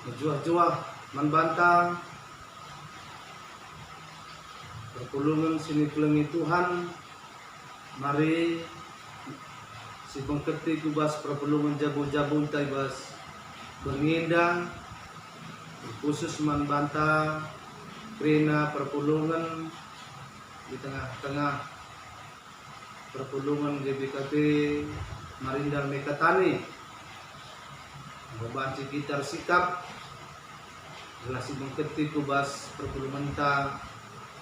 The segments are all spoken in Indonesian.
Juah-juah membantang perpulungan sini kelengi Tuhan. Mari si pengketi kubas perpulungan jabu-jabu taibas bernindang khusus membantang kerana perpulungan di tengah-tengah perpulungan GBKT Marindal Mekatani membanci gitar sikap relasi mengketi kubas perpulungan ta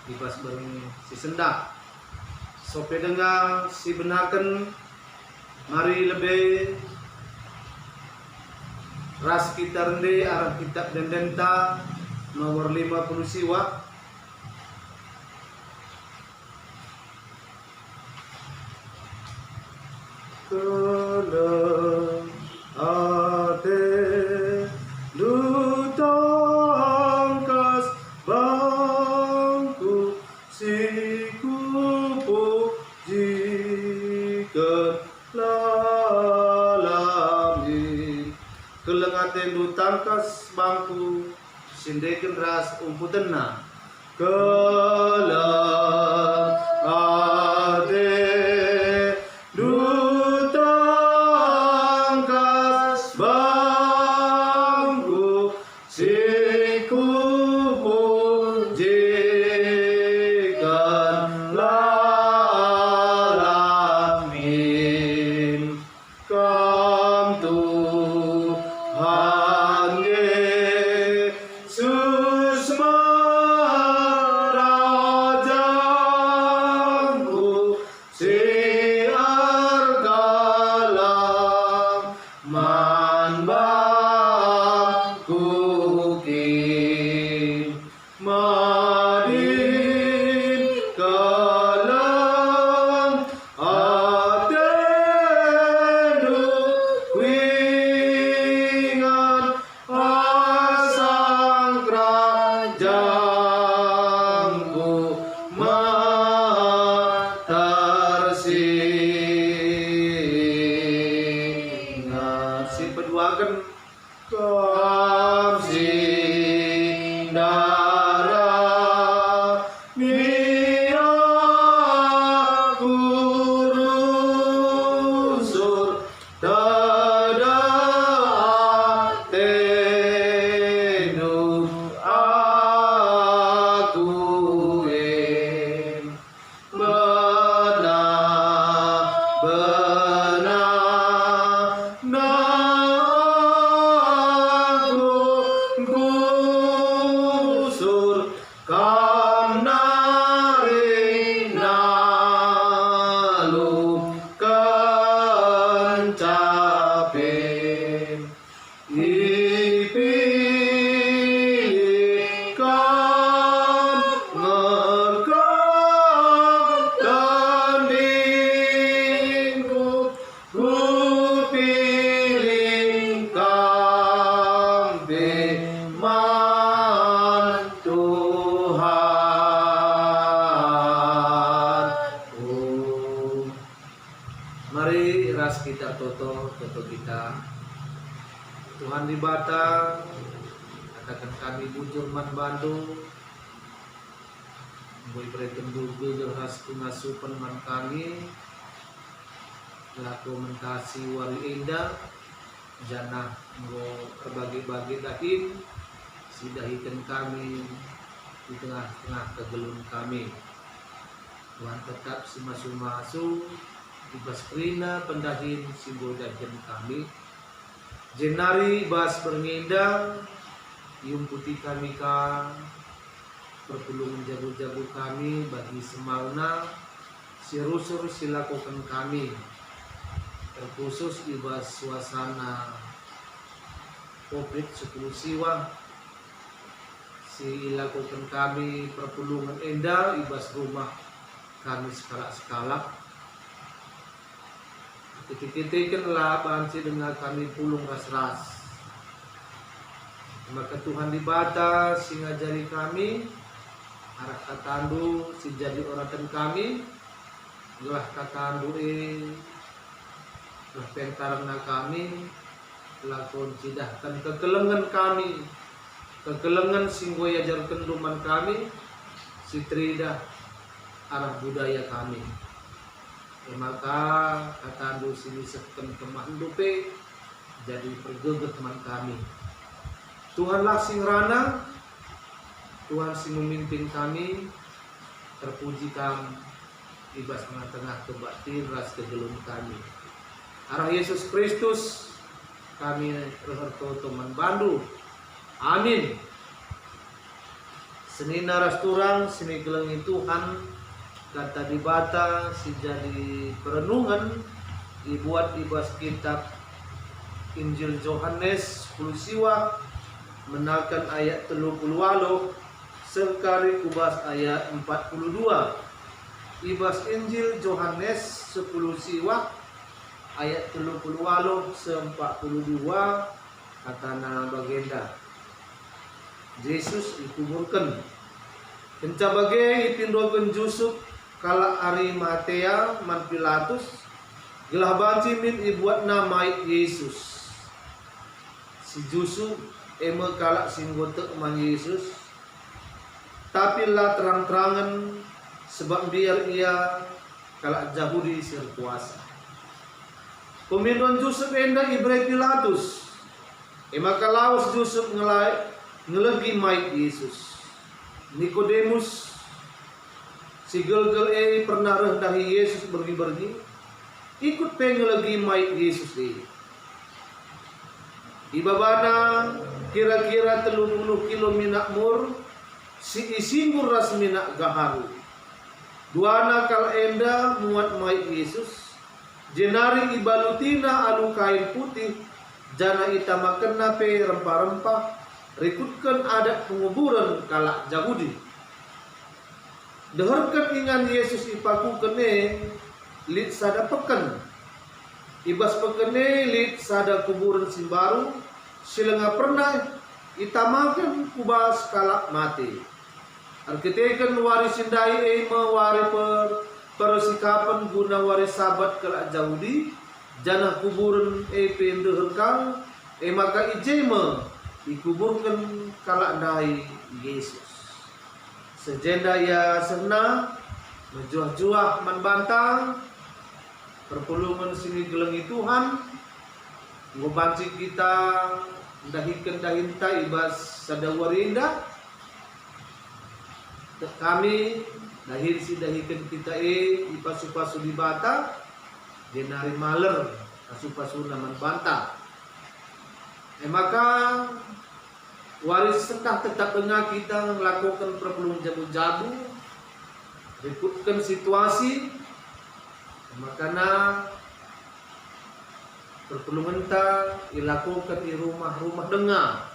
dibas bareng si sendak sope dengar si benakan. Mari lebih ras kita rende arah kitab dendenta nomor 50 siwa. Kelam ate lutangkas bangku sikupu jika lalamin. Kelang ate lutangkas bangku sindekin ras umputena. Kelang ate kita toto kita Tuhan di Batang katakan kami bujur man Bandung boy bereken dulu ras pengasupan man kami laku mentasi wali indah janah ngo terbagi-bagi dahin sidahikan kami di tengah-tengah kegelun kami. Tuhan tetap si masu-masu ibas krina pendahin simbol dajen kami jenari bas bernindang ium putih kami ka perpulungan jago-jago kami bagi semalna sirusur silakukan kami terkhusus ibas suasana COVID 10 siwa si lakukan kami perpulungan endah ibas rumah kami skala-skala titik-titik laban si dengan kami pulung ras-ras. Maka Tuhan di batas si ngajari kami arah katandu si jadi oratan kami gelah katandu gelah pentarna kami lakon cidahkan kekelengan kami, kekelengan singgo yajarkan luman kami, sitrida arah budaya kami. Maka kata andu sini sekten kemandupe jadi pergeget man kami. Tuhanlah sing rana, Tuhan sing memimpin kami, terpuji kami ibas tengah-tengah kebatin ras kegelung kami. Arah Yesus Kristus kami reherto teman bandu. Amin. Seni naras turang, seni gelengi Tuhan, kata dibata si jadi perenungan dibuat ibas kitab Injil Yohanes 10 siwa menakan ayat 38 sekali kubas ayat 42. Ibas Injil Yohanes 10 siwa ayat 38 se-42 katana bagenda Yesus dikuburkan kenca bagai ipindokeun Jusuf kala Arimatea man Pilatus gelah banci min ibuat nama Yesus. Si Jusuf eme kala singgote man Yesus tapi lah terang-terangan sebab biar ia kala Yahudi sir kuasa. Pemindon Jusuf enda Ibrahim Pilatus ema kalaus Jusuf ngelegi mai Yesus. Nikodemus si gel-gel pernah rendahi Yesus bergi-bergi ikut pengelegi mai Yesus ini. Ibabana kira-kira 30 kilo minak mur si isinggur ras minak gaharu. Duana kal enda muat mai Yesus jenari ibalutina alu kain putih jana itamakenna pe rempah-rempah rikutkan adat penguburan kalak Yahudi. Deherkan ingan Yesus ipaku kene lit sada peken. Ibas pekene lit sada kuburan simbaru silenga pernah itamakan kubas kalak mati. Arkiteken waris sindai mewari persikapan guna waris sabat kalak Yahudi jana kuburan pendeherkang maka ijema dikuburkan kalak dai Yesus. Sejenda ya sena menjuah-juah membantang perpulungan sini gelengi Tuhan ngobanci kita dahikan dahinta ibas sadawarinda kami dahir si dahikan kita ipasu-pasu di bata denari maler pasu-pasu naman bantang. Maka waris setah tetap dengar kita melakukan perpelung jabu-jabu ikutkan situasi makanya perpelungan ta dilakukan di rumah-rumah dengar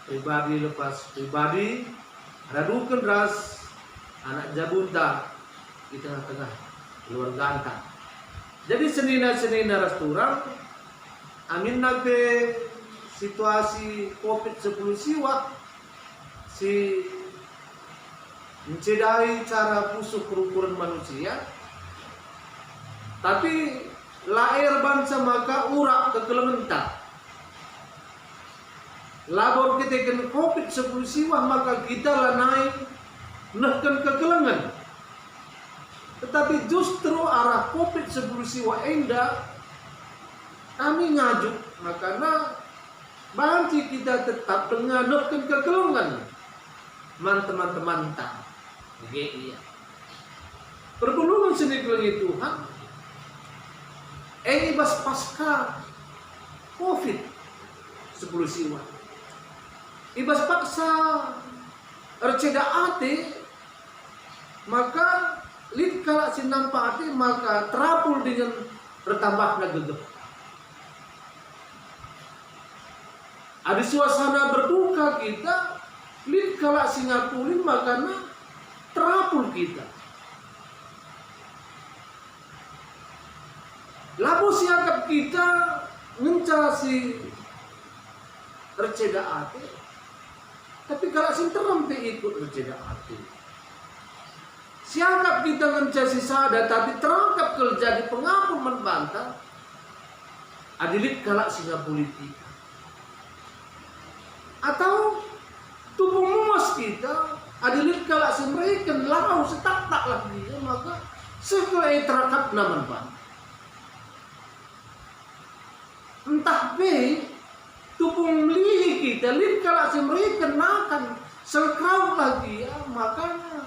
pribadi lepas pribadi radukan ras anak jabunta di tengah-tengah luar gantang. Jadi senina-senina ras turang amin nabe situasi COVID-10 siwa si mencederai cara pusuh kerukunan manusia tapi lahir bangsa maka urak kekelementa labor kita kena COVID-10 siwa maka kita lah naik nehkan kekelengan tetapi justru arah COVID-10 siwa enda kami ngajuk makanya banci kita tetap dengan nukun kekelungan man teman-teman tak iya perpulungan seni kelengi Tuhan ibas pasca COVID 10 siwa ibas paksa erceda ate maka lid kalak sinampa ate maka terapul dengan bertambahnya gegep. Ada suasana berduka kita, lid kalak singapulin makanya terapul kita. Lalu siakap kita mencari receda hati, tapi kalau sing terempe ikut receda hati. Siakap kita mencari sada, tapi terangkap kerja di pengapun membantah. Adilit kalak singa politika. jauh setak-tak lagi, maka sekelai terakap naman ban. Entah be, tupung melihi kita, lin kalau si mereka nakan selkrau lagi, makanya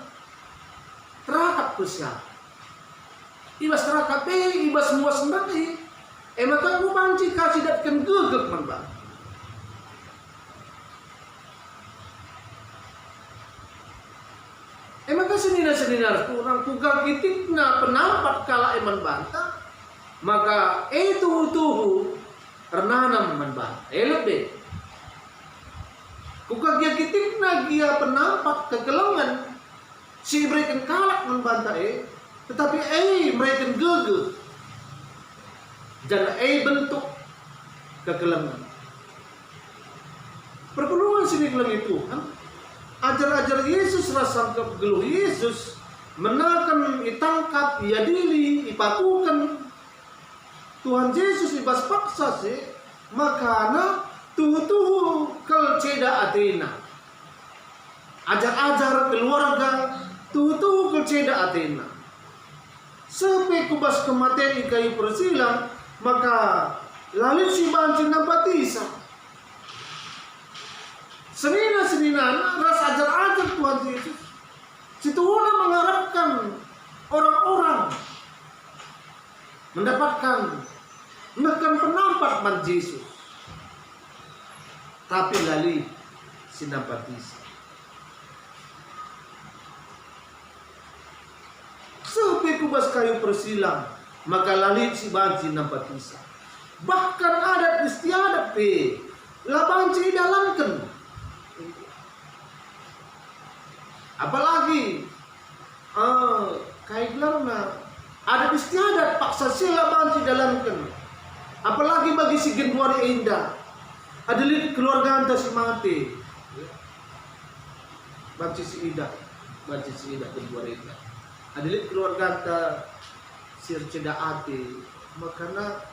terakap pesya. Ibas terakap be, ibas muas sendiri. Maka aku banci kasih datkan gegek man ban. Maka senina-senina kurang kugal kitikna penampat kala eman banta, maka tuhu renanam man banta. Lebih kugal dia kitikna dia penampat kegelangan si mereka kalak man banta tetapi mereka gegek dan bentuk kegelangan. Perkeluhan sini gelang itu ajar-ajar Yesus rasa kegeluh Yesus menakan itangkap iadili ipatukan Tuhan Yesus ibas paksa sih makana tuhu kel ceda Athena ajar-ajar keluarga tuhu kel ceda Athena sampai kubas kematian kayu persilang maka lalu si banci nabatisa senina rasa ajar-ajar Tuhan Yesus. Situhuna mengharapkan orang-orang mendapatkan penampat man Yesus. Tapi lali sinampatisa. Sampai kubas kayu persilang, maka lali si banci nampatisa. Bahkan adat istiadat labanci dalamkan. Apalagi kayak gelarna ada istiadat paksa sila banci dalamkan. Apalagi bagi si genduari indah ada lihat keluarga anda si mati banci si indah genduari indah ada lihat keluarga anda si ceda ati makana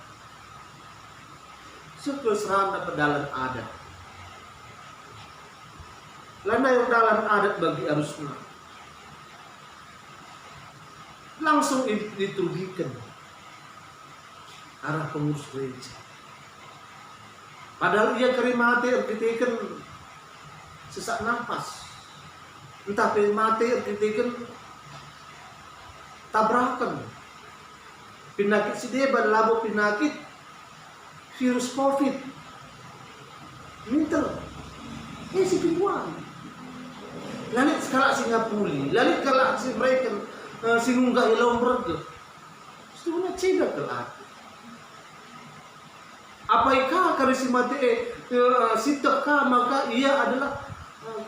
sekeserana pedalan adat lana yang dalam adat bagi arusna langsung ditugikan arah pengurus gereja. Padahal ia kerimati artikeun sesak nafas. Entah mati artikeun tabrakan. Penyakit si deban labo penyakit virus COVID. Mintel. Si pipuan. Lalit sekala Singapura, lalit kala si mereka singunggah ilong berge. Sebenarnya cedek kelat. Apakah karismati sitok maka ia adalah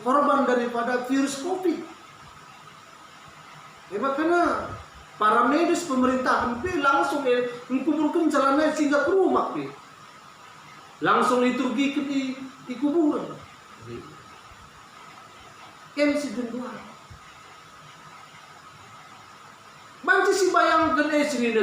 korban daripada virus COVID. Makanya para medis pemerintahan langsung mengkuburkan jalannya sehingga ke rumah langsung liturgi di kuburan. Si genduan. Banci si bayangkan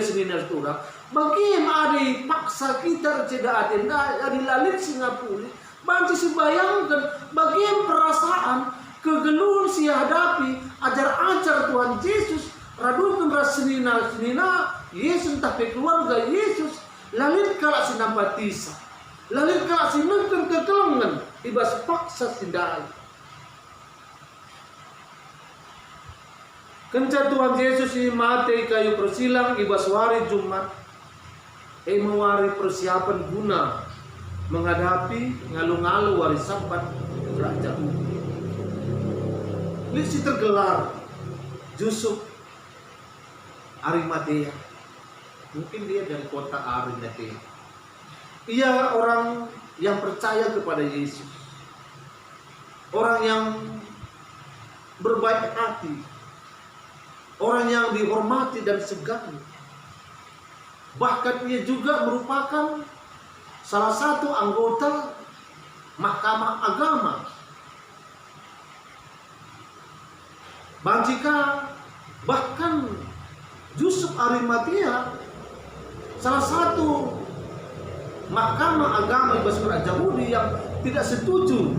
senina turang. Bagaimana paksa kita ceda adenda di lalit Singapura. Banci si bayangkan bagaimana perasaan kegeluhan si hadapi ajar-ajar Tuhan Yesus. Radukan ras senina Yesus tapi keluarga Yesus. Lalit kalak sinampatisa. Lalit kalak sinengkan kekelengan. Ibas paksa sindai. Kenca Tuhan Yesus ini mati kayu persilang ibas wari Jumat mewari persiapan guna menghadapi ngalu-ngalu wari Sabat Raja. Ini si tergelar Yusuf Arimatea. Mungkin dia dari kota Arimatea. Ia orang yang percaya kepada Yesus. Orang yang berbaik hati. Orang yang dihormati dan segani. Bahkan ia juga merupakan salah satu anggota Mahkamah Agama. Banjika bahkan Yusuf Arimatea salah satu Mahkamah Agama Ibas Yahudi yang tidak setuju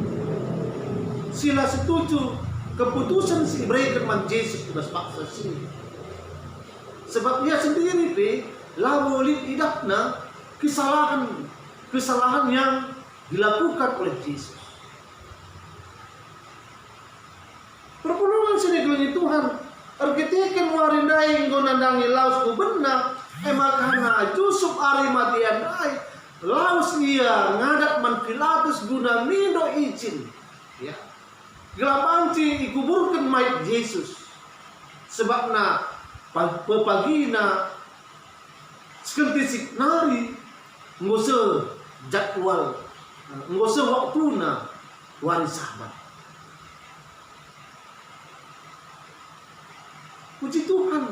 sila setuju keputusan si berikan man Yesus ibas paksa sini. Sebab dia sendiri lalu idakna kesalahan yang dilakukan oleh Yesus. Perpulungan sini gelengi Tuhan, arkiteken warindai ngonandangi laus kubenna, emakana Yusuf Arimatea dai, laus ia ngadat man Pilatus guna mindo izin, ya. Gelapanci ikuburkan mayat Yesus, sebabna pepagina sekentisik nari ngose jadwal ngose waktuna wari sahabat. Puji Tuhan,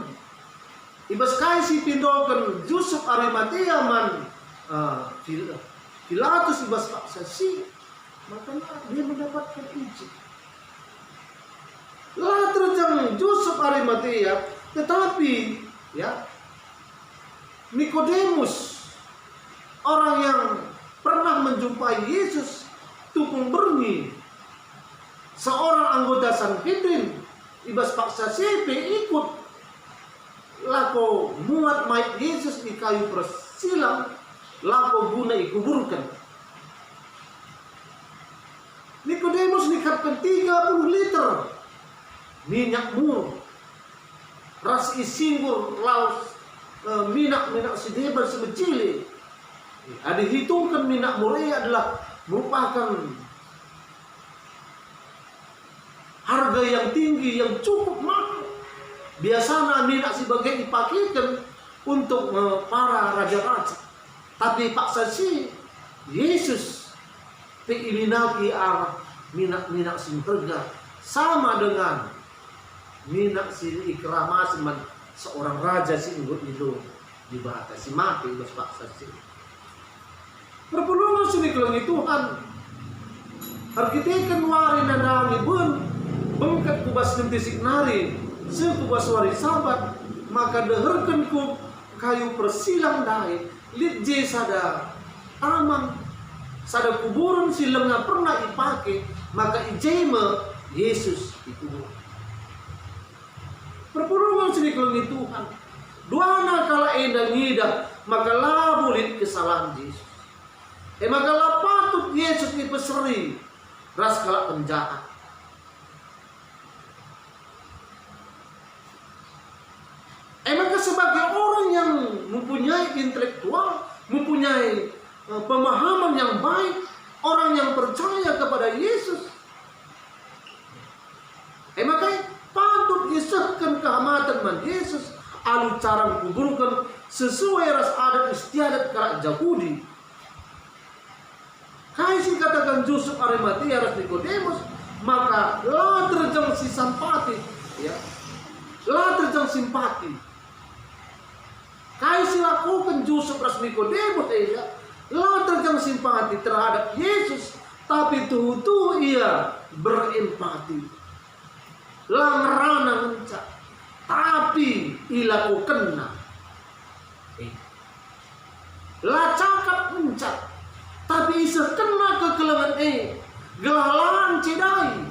ibas kai si pindokan Yusuf Arimatea man Pilatus ibas paksa si, maka dia mendapatkan izin. Lah terjang Yusuf Arimatea, tetapi ya Nikodemus, orang yang pernah menjumpai Yesus tukung berni, seorang anggota Sanhedrin, ibas paksa sepe ikut lako muat mayat Yesus di kayu persilang, lako guna ikuburkan. Nikodemus nikatkan 30 liter minyak murah, ras isinggur laus minyak sedeban sebecili. Ada hitungkan minyak murah adalah merupakan harga yang tinggi, yang cukup mahal. Biasanya minyak sebagai dipakaikan untuk para raja-raja. Tapi paksa si Yesus peiminaki arah minyak simperga sama dengan minyak si ikramas man seorang raja si inggut itu dibatasi mati bos paksa si. Perpulungan sini kelengi Tuhan. Arkiteken wari nandangi bun bengkat kubas kentisik nari sekubas wari sabat, maka deherkan ku kayu persilang dai lit je sada aman sada kuburan silang nga pernah ipake, maka ijema Yesus dikubur. Perpulungan sini kelengi Tuhan. Duana kala enda ngida maka labulit kesalahan Yesus. Maka la patut Yesus dipeseri ras kala penjahat. Maka sebagai orang yang mempunyai intelektual, mempunyai pemahaman yang baik, orang yang percaya kepada Yesus, maka patut disahkan kehormatan man Yesus alu cara kuburkan sesuai ras adat istiadat karak Yahudi. Kaisi katakan Yusuf Arimatea ras Nikodemus, maka la terjang si simpati, ya, la terjang simpati. Kaisi lakukan Yusuf ras Nikodemus, ya, la terjang simpati terhadap Yesus, tapi tuh ia berempati. La ngerana mencak, tapi ilaku kena. La cakap mencak, tapi isa kena kekelengan gelalan cedai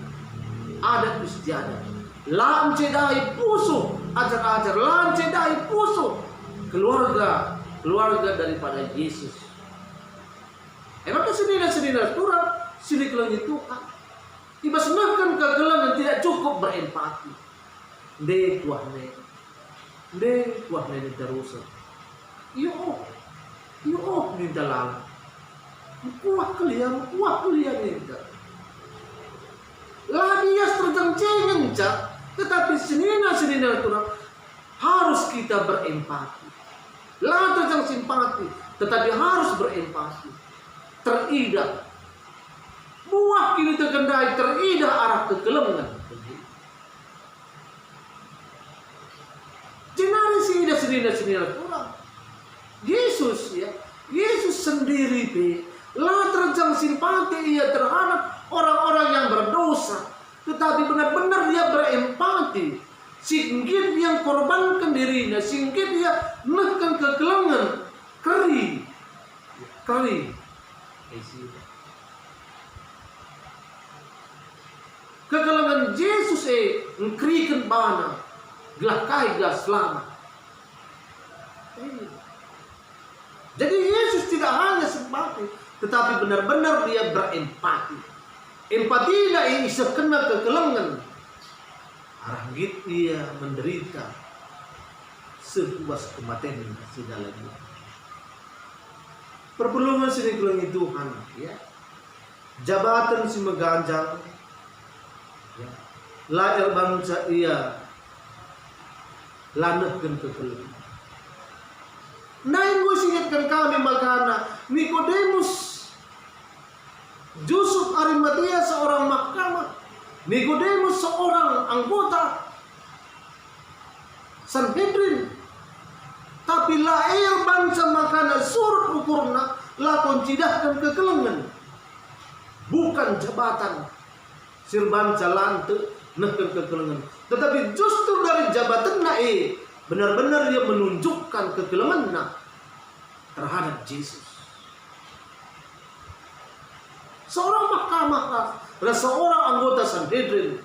adat istiadat, lan cedai pusuh ajar-ajar, lan cedai pusuh keluarga daripada Yesus. Maka sedina turap sini kelengi Tuhan. Tiba senangkan kegelangan tidak cukup berempati. De kuah ne terusan. Yo ni dalam. Kuah kalian ni. Lah dia terjang cak, tetapi senina turap harus kita berempati. Lah terjang simpati, tetapi harus berempati. Teridak buah kini terkendai teridah arah kegelengan. Jenari sini kurang. Yesus sendiri lah terjang simpati ia terhadap orang-orang yang berdosa, tetapi benar-benar dia berempati. Singgit yang korbankan dirinya, singgit dia menekan kegelengan keri. Kegelengan Yesus ngkriken bana gelah kai gelah selamat. Jadi Yesus tidak hanya simpati, tetapi benar-benar dia berempati. Empati na isa kena kekelengan. Arahgit ia menderita sebuah kematian sudah lagi. Perpelungan sini kelengi Tuhan, ya. Jabatan si meganjang, ya. Lael bangsa ia lanehkeun kekelengan. Naing gue singatkan kami makana Nikodemus, Yusuf Arimatea seorang mahkamah, Nikodemus seorang anggota Sanhedrin, tapi laer bangsa makana surut ukurna lakon cidahkan kekelengan, bukan jabatan sir bangsa lante nehkeun kekelengan, tetapi justru dari jabatan benar-benar dia menunjukkan kekelengan terhadap Yesus. Seorang mahkamah dan seorang anggota Sanhedrin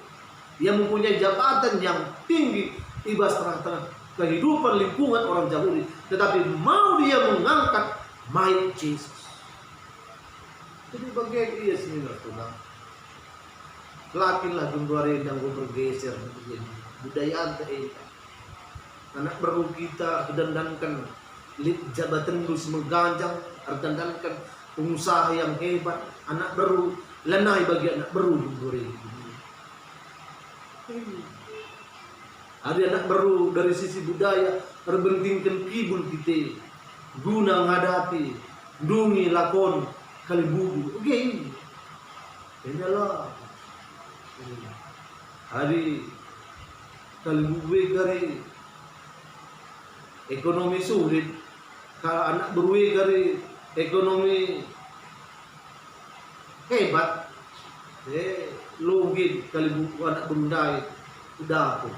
yang mempunyai jabatan yang tinggi ibas tengah-tengah kehidupan lingkungan orang Yahudi, tetapi mau dia mengangkat mayat Yesus. Jadi bagian ia sendiri Tuhan. Lakinlah gendari yang bergeser menjadi budaya kita. Anak baru kita kedandankan jabatan terus mengganjang, kedandankan pengusaha yang hebat, anak baru lenai bagi anak baru gendari. Ada anak baru dari sisi budaya perbentingkan kibul kita guna menghadapi dungi lakon kalibubu. Oke, inilah hari kalibubu dari ekonomi sulit, kalau anak berwe dari ekonomi hebat, login kalibubu anak bundai udah aku.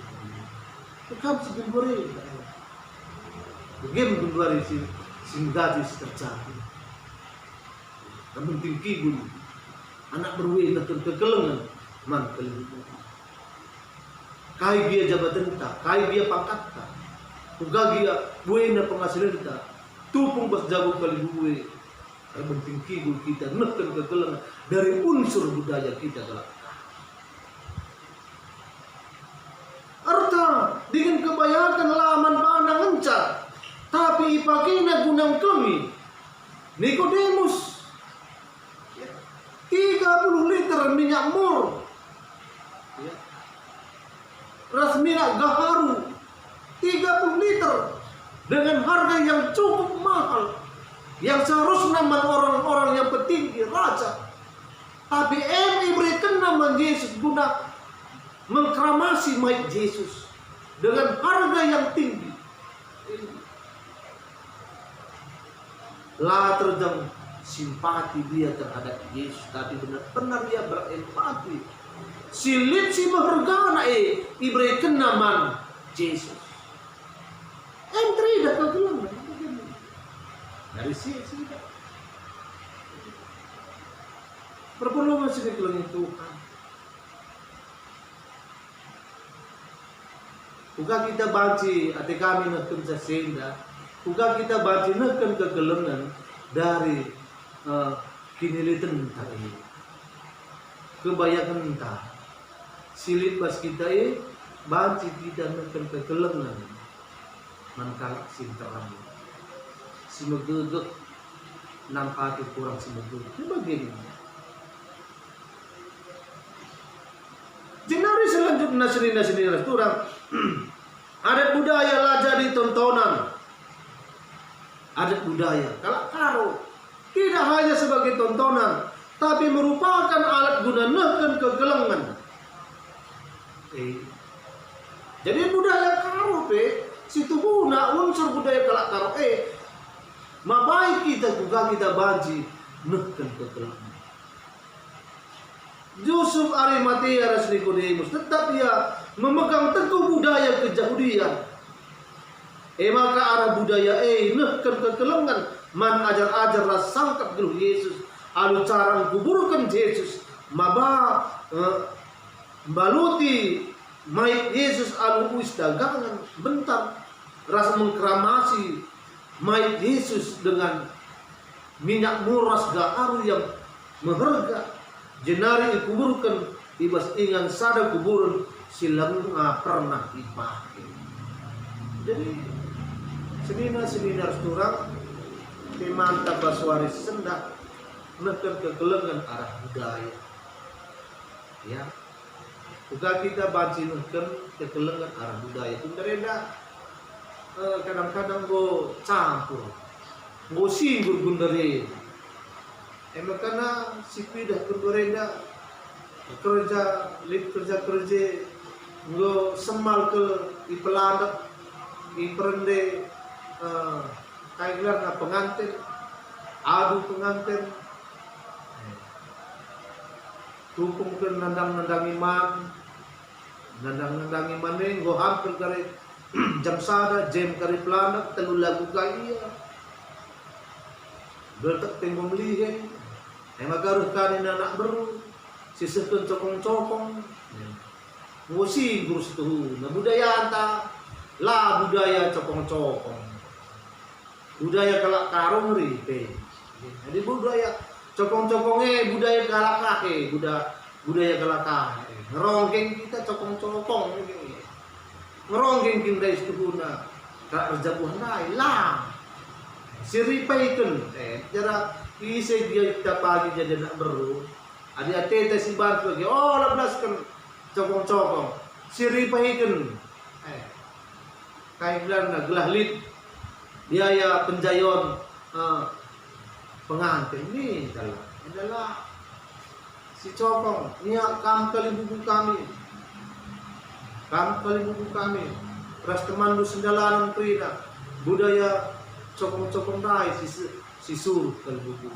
Kamu sebenarnya, bagaimana gendari singgadis terjadi. Namun tinggi gulu, anak berwe nak kekelengan, man kalibubu. Kai dia jabatan ta, kai dia pangkat ta. Ugagia buena penghasilan kita, tupung bas jago kalibubu. Namun tinggi gulu kita nak kekelengan dari unsur budaya kita galak. Arta dengan kebanyakan laman pandang encat, tapi ipakina gunang kami Nikodemus 30 liter minyak mur, ras minyak gaharu 30 liter dengan harga yang cukup mahal, yang seharusnya nama orang-orang yang petinggi raja, tapi berikan nama Yesus guna mengkramasi mayat Yesus dengan harga yang tinggi. Lah terjang simpati dia terhadap Yesus, tapi benar-benar dia berempati. Silip si berharga iberikan nama Yesus. Entry dah kegelam dari sini. Perpelongan sini kelang Tuhan. Uga kita banci ati kami neken sasenda, uga kita banci neken kegelengan dari kinilitan tadi. Kebanyakan entah silit bas kita banci kita neken kegelengan mankalak sinterang. Simegegek nampati kurang simegegek. Ini bagaimana? Jenari selanjutnya seni restoran adat budaya lah jadi tontonan. Adat budaya kalau tidak hanya sebagai tontonan, tapi merupakan alat guna nehkeun kegelengan. Jadi budaya karo situ guna unsur budaya kalak karo mabai kita juga kita baji nehkeun kegelengan. Yusuf Arimatea dan Nikodemus tetap dia memegang teguh budaya kejahudian. Maka arah budaya nehkeun kekelengan man ajar-ajar lah sangkap geluh Yesus alu carang kuburkan Yesus maba baluti mayat Yesus anu wis dagangan bentar rasa mengkeramasi mayat Yesus dengan minyak muras gaharu yang meherga jenari dikuburkan ibas ingan sada kuburan silang pernah dipakai. Jadi seminar turang pemantap baswari sendak neken kegelengan arah budaya ya juga kita banci neken kegelengan arah budaya itu tereda kadang-kadang go campur go singgur gundere emang karena si pidah berenda kerja go semal ke ipeladak iperende kayak gelar pengantin adu pengantin tukung ke nandang iman go hampir kare jam sada jam kare pelanak telu lagu kaya bertek tenggung lihe emagaruh kanin anak beru sisehkeun cokong-cokong musi gurus tuh na budaya anta lah budaya cokong-cokong budaya kalak karung ripe jadi budaya cokong-cokongnya budaya galak kake budaya galak kake ngeronggeng kita cokong-cokong ngeronggeng kita istuhuna kak rejabuhan lain lah siripaikun jara isi dia kita pagi jadi nak beru ada tete si bantu lagi oh 12 kan cokong-cokong siripaikun kayak bilang na gelah lit biaya penjayon pengantin ini adalah si cokong niat kam kali buku kami ras teman lu sendalanan prida budaya cokong-cokong dai si suruh kali buku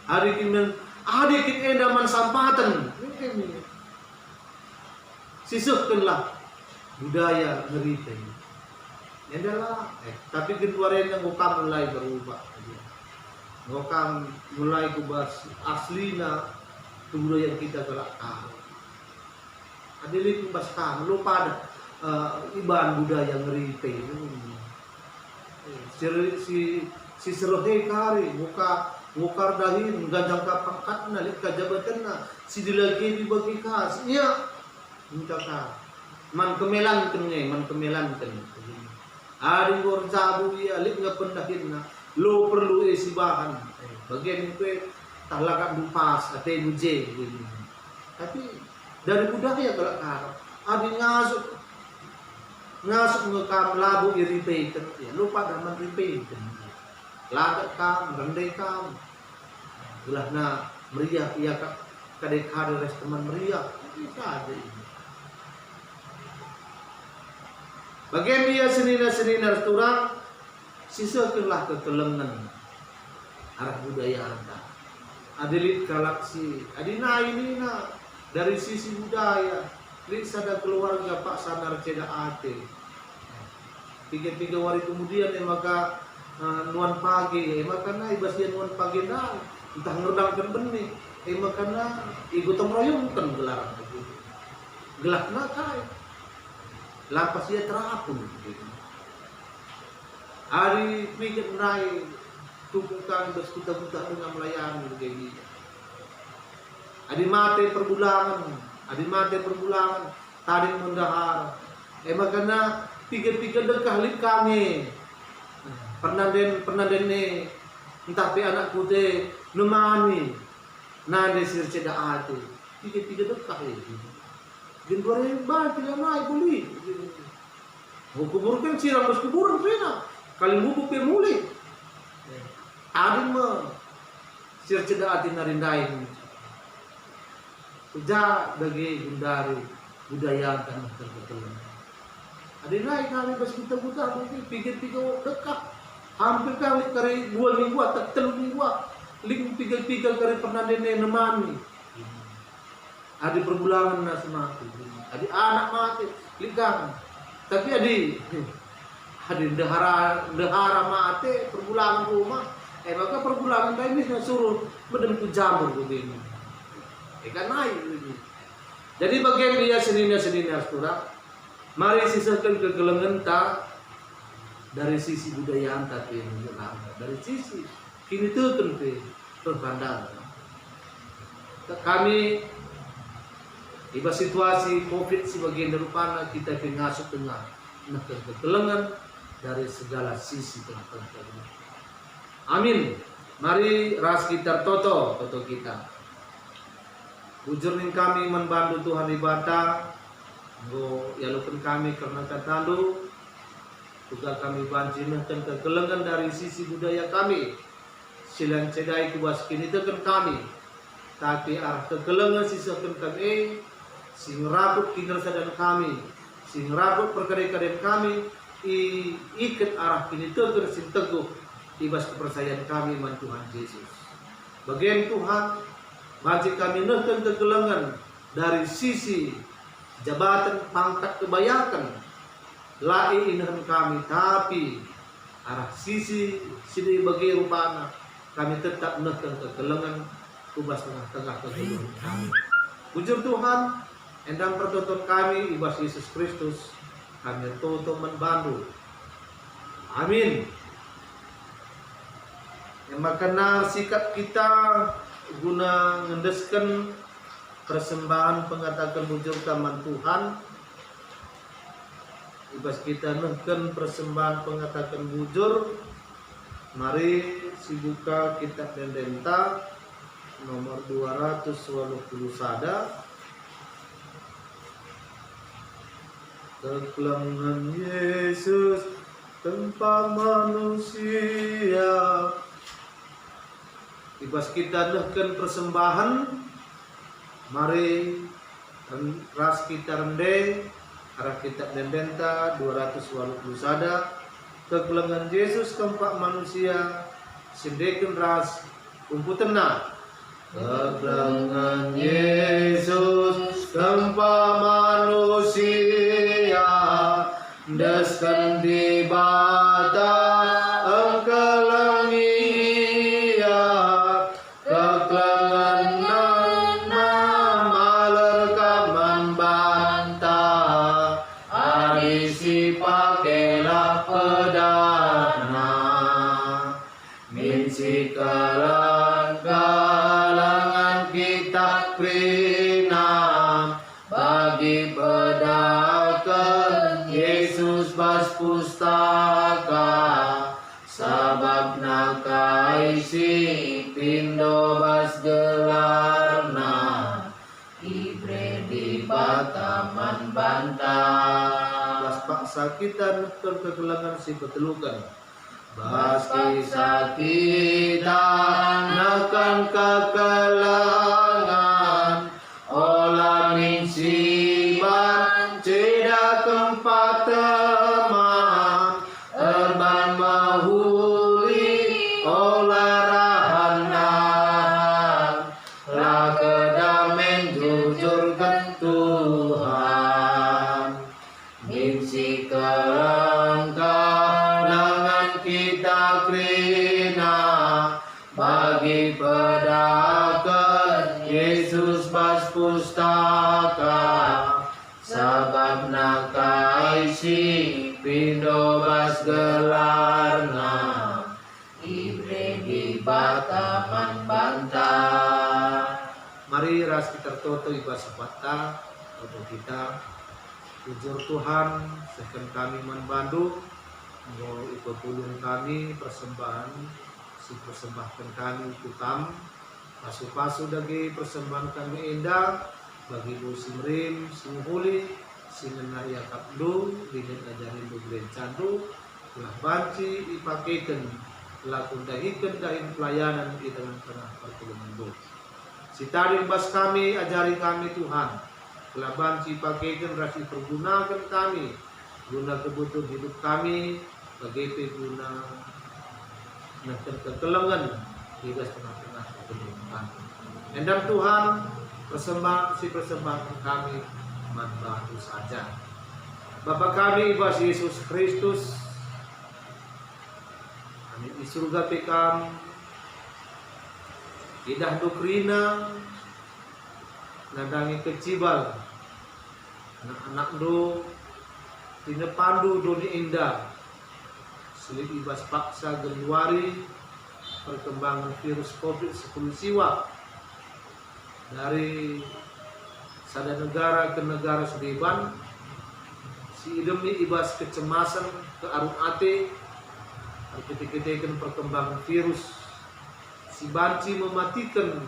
hari kin endaman sampatan sisuhkanlah budaya ngerite adalah tapi keduaren yang gokam mulai berubah gokam mulai kubas aslina budaya kita kelak tahu adilit kubas kam lupa iban budaya ngerite si serohe kari mukar dahin gajang kapangkat na lit kajabatan na si dilagi dibagi kas iya minta ka man kemelan kan ari gor jabu ya lit nga pendahin na lo perlu isi bahan bagian itu talakan dupas ate buje tapi dari budaya kalau karap adi ngasuk ngekam labu iripe kan ya lupa daman ripe kan lagat kam rendai kam gelah na meriah iya kadek hari res teman meriah bisa aja ini bagian dia senina turang sisakeunlah kekelengan arah budaya anda adilit galaksi adina ini na dari sisi budaya lit sada keluarga Pak Sanar Ceda Ate tiga hari kemudian maka nuan pagi maka na ibasian nuan pagi na entah ngerdangkan benih maka na igu temroyongkan gelaran gelak na kai lapas ia terapun hari pikir naik tukukan bersekuta-kuta dengan melayani begini adi mate perbulangan tarik mendahar makanya pikir-pikir dekah lit kami pernah dene entah pe anak putih nemani nade sir ceda ate pikir-pikir dekah itu din gore ba tidak naik beli kuburkan siram bos kuburan pena kali buku pirmuli adi me sir ceda ate narindai ja bagi gundari budaya tanah terbetul. Ada naik kali bas kita pikir-pikir dekat hampir kali kari 2 minggu atau 3 minggu ling pikir-pikir kari pernah dene nemani. Ada perbulangan nasi mati, ada anak mati, ligang. Tapi ada dehara mati perbulangan rumah. Maka perbulangan ini suruh bedem ku jamur begini. Ikan naik lagi. Jadi bagian dia senina saudara, mari sisakan kegelengan ta dari sisi budaya tapi dari sisi kini itu tentu berpandang. Kami iba situasi COVID sebagian daripada kita pengasuh tengah kegelengan dari segala sisi tengah. Amin. Mari ras kita toto kita. Bujurnin kami membantu Tuhan ibadah. Go yalukan kami karena katalu. Juga kami banjirkan kegelengan dari sisi budaya kami. Silang cedai kubas kini tekan kami. Tapi arah kegelengan sisakan kami. Sing rabut kinerja dan kami. Sing rabut perkara-perkara kami. Ikat arah kini tekan sing teguh. Ibas kepercayaan kami man Tuhan Yesus. Bagian Tuhan, wajib kami neken kegelengan dari sisi jabatan pangkat kebayakan. Lai inahan kami, tapi arah sisi sini bagi rupana kami tetap neken kegelengan kubas tengah-tengah kegelengan kami. Bujur Tuhan, endang pertonton kami ibas Yesus Kristus, kami tutup membantu. Amin. Yang makna sikap kita guna ngendeskan persembahan pengatakan bujur taman Tuhan. Ibas kita neken persembahan pengatakan bujur. Mari sibuka kitab Dendenta nomor 280 sada. Kegelengan Yesus tanpa manusia. Ibas kita neken persembahan, mari ras kita rende, arah kitab Dendenta 280 sada, kegelengan Yesus keempat manusia, sendeken ras umputena. Kegelengan Yesus keempat manusia, deskan di bata engkelengi. Kalangan kita perinam bagi pedagang Yesus bas pustaka sabab nakaisi pindo bas gelarna ibre di bataman bantah bas paksa kita kegelangan si betelukan. Baski kita nakan kegelangan olah minsiban ceda keempat teman erban mahuli olah rahanan lah kedamen jujur ke Tuhan minsi kelangka kita krina bagi pedagang Yesus bas pustaka sabab nakaisi pindo bas gelarna ibre di bataman bantah. Mari ras kita toto ibas sepata untuk kita jujur Tuhan sekan kami membantu. Mau ikut pulung kami persembahan si persembahkan kami kutam pasu-pasu dagi persembahan kami indah bagi musim rim singhuli singenaya kapdu dengan ajarin bugren candu telah banci dipakaikan telah kundahikan dahin pelayanan di tengah-tengah pertolongan do si taring bas kami ajari kami Tuhan telah banci pakaikan rasi pergunakan kami guna kebutuhan hidup kami bagi guna neken kegelengan di tengah-tengah kegelengan. Endam Tuhan persembahan kami membantu saja. Bapa kami ibas Yesus Kristus, kami di surga pekam, idah dokrina, nadangi kecibal, anak-anak do tina pandu doni indah silit ibas paksa Januari perkembangan virus COVID-19 siwa dari sada negara ke negara sedeban si demi ibas kecemasan ke arung ate ketika perkembangan virus si banci mematikan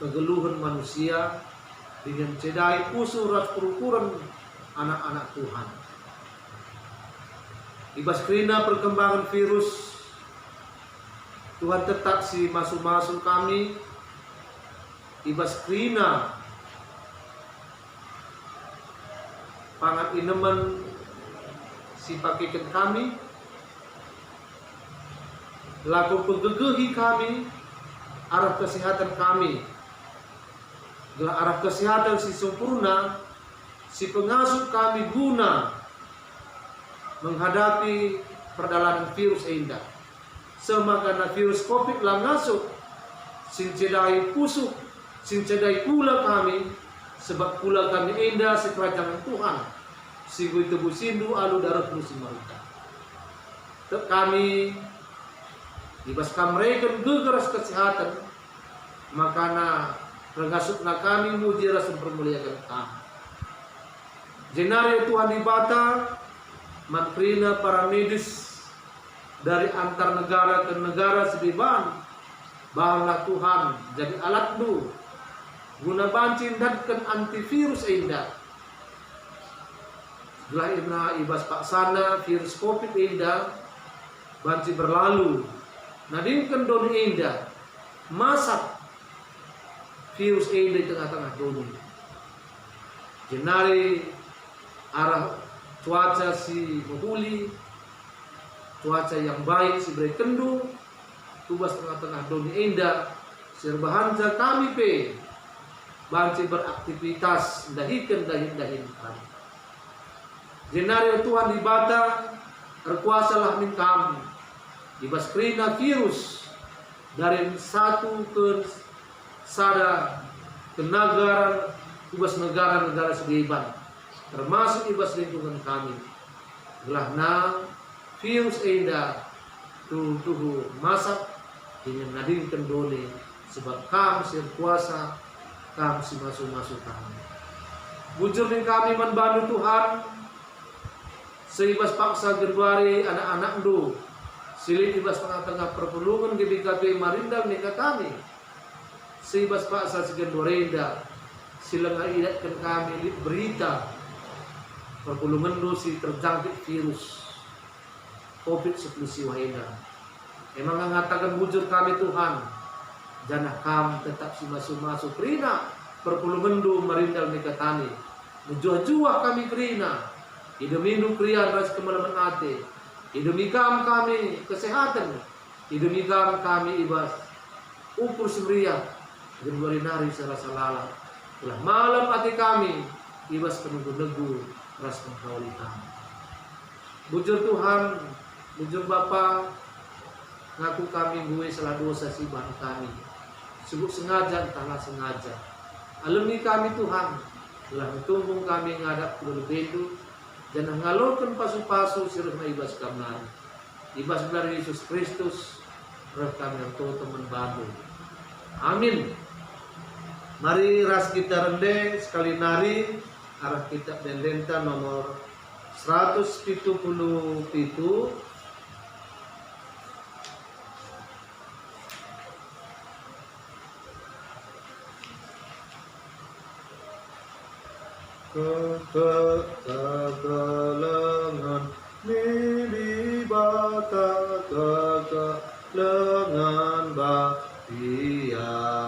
kegeluhan manusia dengan cedai usurat perukuran anak-anak Tuhan. Ibas kerina perkembangan virus Tuhan tetap si masuk-masuk kami ibas kerina pangat ineman si pakikan kami laku penggegehi kami arah kesehatan kami adalah arah kesehatan si sempurna si pengasuh kami guna menghadapi perjalanan virus indah semakana virus COVID lah ngasuk sing cedai pusuk sing cedai pula kami sebab pula kami indah sekerajaan Tuhan si tebu sindu alu darah musim marita kami ibas kamreken gegeras kesehatan makana rengasukna kami muji rasa permuliakan kami jenari Tuhan dibata mantrina para medis dari antar negara ke negara sedeban bahwa Tuhan jadi alat du guna banci dan antivirus indah setelah ibas paksana virus COVID indah banci berlalu nadingkan doni indah masak virus indah di tengah-tengah doni jenari arah cuaca si menghuli cuaca yang baik si beri kendu tubas tengah-tengah doni indah serbahanca kami pe banci beraktivitas dahikan dahin kami jenari Tuhan dibata berkuasalah min kami ibas kerina virus dari satu ke sada ke negara ibas negara-negara sedeban termasuk ibas lingkungan kami gelah na virus indah tuh masak dengan nading kendole sebab kami si kuasa kami si masuk kami bujur ning kami membantu Tuhan seibas paksa Januari anak-anak do silit ibas tengah-tengah perpulungan di BKP Marindal nika kami seibas paksa si Januari indah silang idatkan kami berita perpulungan do si terjangkit virus COVID-19 siwahina emang mengatakan bujur kami Tuhan janah kami tetap si masuk kerina perpulungan do Marindal nika tani menjuah-juah kami kerina ideminu krian ras kemalaman ate idemikam kami kesehatan idemikam kami ibas ukur semria Januari nari serasa lala ulah malam hati kami ibas penunggu-nunggu ras pengkawali kami bujur Tuhan bujur Bapa ngaku kami gue salah dosa si bahan kami sebut sengaja entahlah sengaja alami kami Tuhan telah mentumbung kami ngadap kudu bedu dan ngalurkan pasu-pasu sirna ibas kamari ibas dari Yesus Kristus roh kami yang teman bantu amin. Mari ras kita rende sekali nari arah kitab Dendenta nomor 177 kekalengan milibata kekalengan batia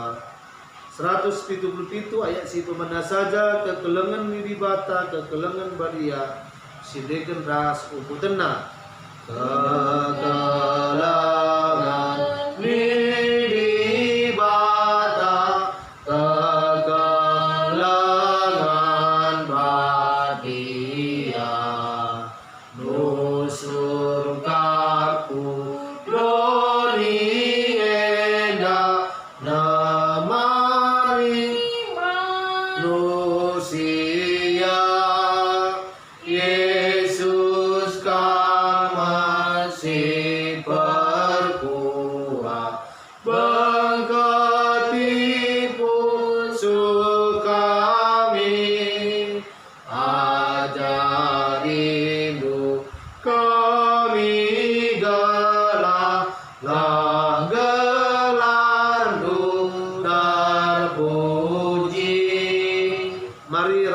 177 ayat si pemana saja kekelengan milibata kekelengan badia sidekan ras uputena kekelengan milibata kekelengan badia nusur kaku doni enda namari nusi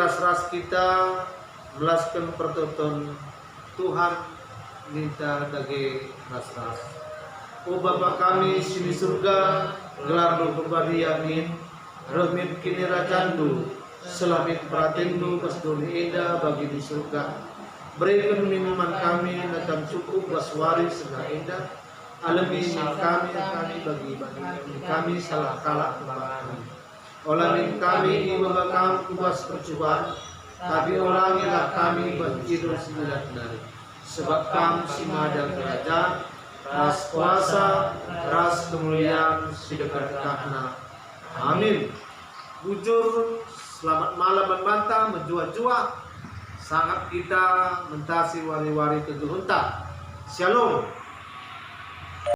ras-ras kita melaskan pertonton Tuhan minta dage ras-ras. O Bapa kami sini surga, gelar do kembali amin. Rahmat kini rajandu, selamit pratendu pasdoni eda bagi di surga. Berikan minuman kami nakam cukup baswari segala eda. Alami kami bagi kami salah kalah kami. Olamin kami ibabakam kubas percobaan, tapi orangilah kami berhidup sembilan dari. Sebab kami simada kerajaan, ras kuasa, ras kemuliaan, sedekat kahna. Amin. Bujur, selamat malam membantah, menjua-jua. Sangat kita mentasi wari-wari kejuhunta. Shalom.